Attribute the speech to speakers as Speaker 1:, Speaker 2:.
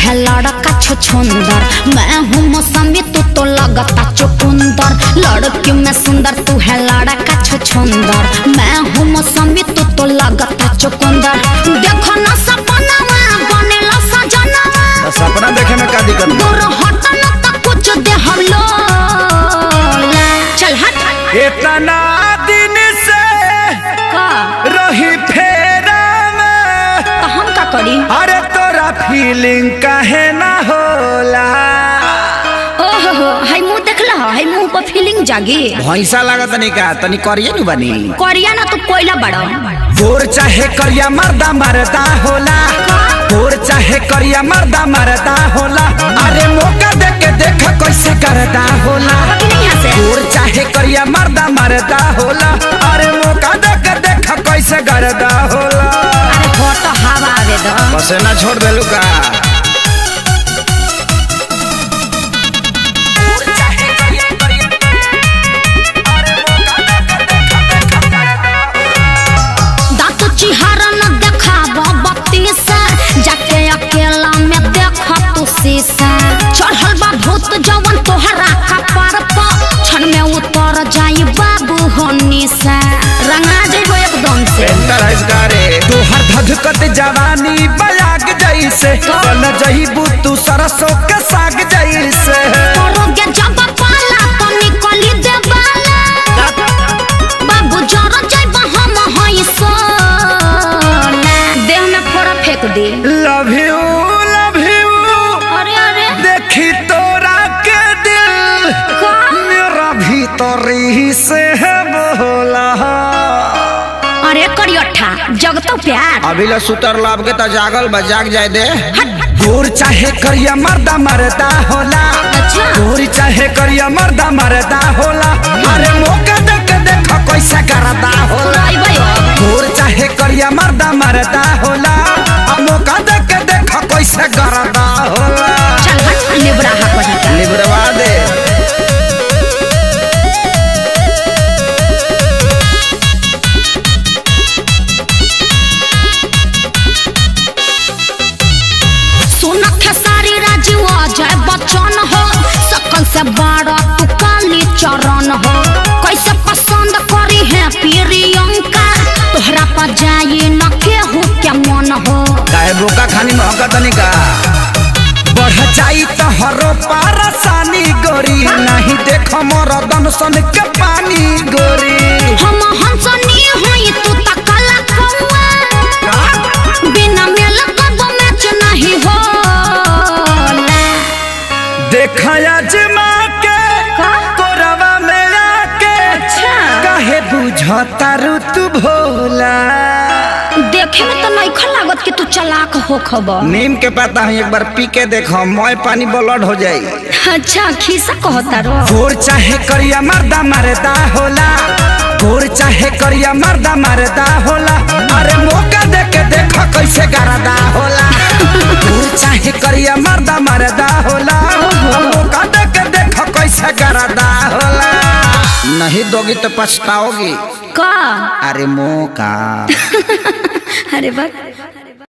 Speaker 1: है लड़का छुछुंदर, मैं हूँ मौसमी तू तो लगता चुकुंदर। लड़की में सुंदर तू है लड़का छुछुंदर, मैं हूँ मौसमी तू तो लगता चुकुंदर। देखो ना सपना बनेला सजना,
Speaker 2: सपना देखे में का दिक्कत?
Speaker 1: दूर हट ना तो कुछ दे हम लोग। चल हट।
Speaker 2: इतना दिन से
Speaker 1: का
Speaker 2: रही फेरा में,
Speaker 1: तो हम का करी?
Speaker 2: अरे तोरा फीलिंग काहे ना होला?
Speaker 1: ओहो हाय मुंह देखला, हाय मुंह पर फीलिंग जागी।
Speaker 2: भैंसा लागत नहीं का तनी करिए नु बनी।
Speaker 1: करिया ना तू कोयला बड़ा।
Speaker 2: गोर चाहे करिया मर्दा मरदा होला, गोर चाहे करिया मर्दा मरदा होला। अरे मौका दे के देख कैसे करदा होला। गोर चाहे करिया मर्दा मरदा होला, अरे मौका दे के देख कैसे करदा होला।
Speaker 1: अरे हो तो हवा आवे दो।
Speaker 2: बस ना छोड़ देलू का।
Speaker 1: चिहारा न देखाबो बत्ती से, जाके अकेला में देखो तू शीशा। चढ़ल बा भूत जवन तोहरा कपार पर, क्षण में उतर जाई बाबू होनी से। रंगा जइबो एकदम से।
Speaker 2: तोहर धधकत जवानी बयाग जैसे, चल जइबू तू सरसों के साग जैसे।
Speaker 1: करोगे जब पाला तो निकली दे बाला, बाबू जरा जइबो हम हई सो। देह में फोड़ा फेंक दे।
Speaker 2: Love you love you.
Speaker 1: अरे अरे
Speaker 2: देखी तोरा के दिल मेरा भीतरी से है बोला।
Speaker 1: अरे करियठा जगतो प्यार।
Speaker 2: अभी ला सुतर लाभ के ता जागल बा, जाग जाए दे। गोर चाहे करिया मर्दा मरदा होला,
Speaker 1: अच्छा
Speaker 2: गोर चाहे करिया मर्दा मरदा होला। अरे मौका दे के देख कैसे करदा होला। गोर चाहे करिया मर्दा मरदा होला, अब मौका दे के देख कैसे करदा होला।
Speaker 1: चल हट लिबरा हक बजा।
Speaker 2: लिबरवा दे।
Speaker 1: बचन हो सकल से बारा तू काली चरण हो। कैसे पसंद करी है प्रियंका, तोहरा पर जाई न केहू के मन हो।
Speaker 2: काहे बोका खानी महका तनी का। बढ़ जाई तो हरो पारसानी गोरी, नहीं देख मोर दमसन के पानी गोरी।
Speaker 1: हम हंसनी होई तू तकला कौआ, बिना मेल कब मैच नहीं हो।
Speaker 2: देखया जमा के कोरवा में आके, काहे बुझता रू तू भोला।
Speaker 1: देखे में तो नहीं लागत कि तू चालाक हो खबर।
Speaker 2: नीम के पता है एक बार पी के देखो, मोय पानी ब्लड हो जाई।
Speaker 1: अच्छा खीसा कहता रो।
Speaker 2: गोर चाहे करिया मर्दा मरदा होला, गोर चाहे करिया मर्दा मरदा होला। अरे मौका दे के देख कैसे करदा होला। गोर चाहे करिया मर्दा मरदा होला, मौका दे के देख कैसे करदा होला। नहीं दोगी तो पछताओगी।
Speaker 1: का
Speaker 2: अरे मौका।
Speaker 1: अरे बस